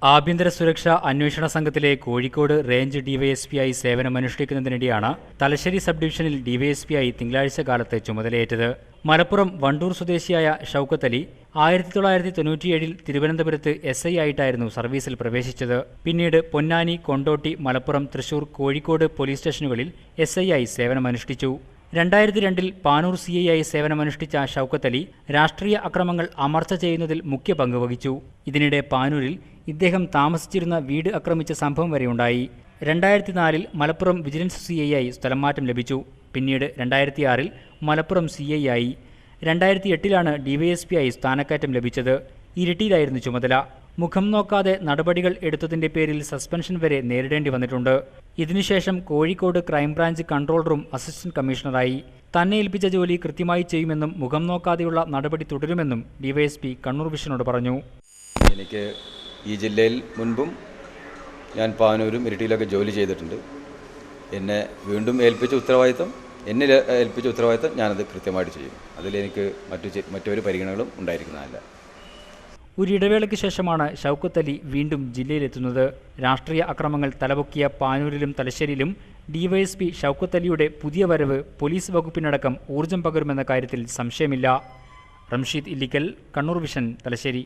ആഭ്യന്തര സുരക്ഷാ അന്വേഷണ സംഘത്തിലെ കോഴിക്കോട് റേഞ്ച് ഡിവൈഎസ്പിയായി സേവനമനുഷ്ഠിക്കുന്നതിനിടെയാണ് തലശ്ശേരി സബ് ഡിവിഷനിൽ ഡിവൈഎസ്പിയായി തിങ്കളാഴ്ച കാലത്ത് ചുമതലയേറ്റത്. മലപ്പുറം വണ്ടൂർ സ്വദേശിയായ ഷൌക്കത്ത് അലി 1997 തിരുവനന്തപുരത്ത് SI ആയിട്ടായിരുന്നു സർവീസിൽ പ്രവേശിച്ചത്. പിന്നീട് പൊന്നാനി, കൊണ്ടോട്ടി, മലപ്പുറം, തൃശൂർ, കോഴിക്കോട് പോലീസ് സ്റ്റേഷനുകളിൽ SI ആയി സേവനമനുഷ്ഠിച്ചു. 2002 പാനൂർ CI ആയി സേവനമനുഷ്ഠിച്ച ഷൌക്കത്ത് അലി രാഷ്ട്രീയ അക്രമങ്ങൾ അമർച്ച ചെയ്യുന്നതിൽ മുഖ്യ പങ്ക് വഹിച്ചു. ഇതിനിടെ പാനൂരിൽ ഇദ്ദേഹം താമസിച്ചിരുന്ന വീട് ആക്രമിച്ച സംഭവം വരെയുണ്ടായി. 2004 മലപ്പുറം വിജിലൻസ് CI ആയി സ്ഥലംമാറ്റം ലഭിച്ചു. പിന്നീട് 2006 മലപ്പുറം CI ആയി. 2008 DYSP ആയി സ്ഥാനക്കയറ്റം ലഭിച്ചത്. ഇരിട്ടിയിലായിരുന്നു ചുമതല. മുഖം നോക്കാതെ നടപടികൾ എടുത്തതിന്റെ പേരിൽ സസ്പെൻഷൻ വരെ നേരിടേണ്ടി വന്നിട്ടുണ്ട്. ഇതിനുശേഷം Kozhikode crime branch control room assistant കമ്മീഷണറായി. തന്നെ ഏൽപ്പിച്ച ജോലി കൃത്യമായി ചെയ്യുമെന്നും മുഖം നോക്കാതെയുള്ള നടപടി തുടരുമെന്നും DYSP കണ്ണൂർ വിഷനോട് പറഞ്ഞു. എനിക്ക് ഈ ജില്ലയിൽ മുൻപും ഞാൻ പാനൂരും ഇരിട്ടിയിലൊക്കെ ജോലി ചെയ്തിട്ടുണ്ട്. എന്നെ വീണ്ടും ഏൽപ്പിച്ച ഉത്തരവാദിത്തം ഞാനത് കൃത്യമായിട്ട് ചെയ്യും. അതിലെനിക്ക് മറ്റൊരു പരിഗണനകളും ഉണ്ടായിരിക്കുന്നതല്ല. ഒരിടവേളയ്ക്ക് ശേഷമാണ് ഷൌക്കത്ത് അലി വീണ്ടും ജില്ലയിലെത്തുന്നത്. രാഷ്ട്രീയ അക്രമങ്ങൾ തലപൊക്കിയ പാനൂരിലും തലശ്ശേരിയിലും DYSP ഷൌക്കത്ത് അലിയുടെ പുതിയ വരവ് പോലീസ് വകുപ്പിനടക്കം ഊർജം പകരുമെന്ന കാര്യത്തിൽ സംശയമില്ല. റംഷീദ് ഇല്ലിക്കൽ, കണ്ണൂർ വിഷൻ, തലശ്ശേരി.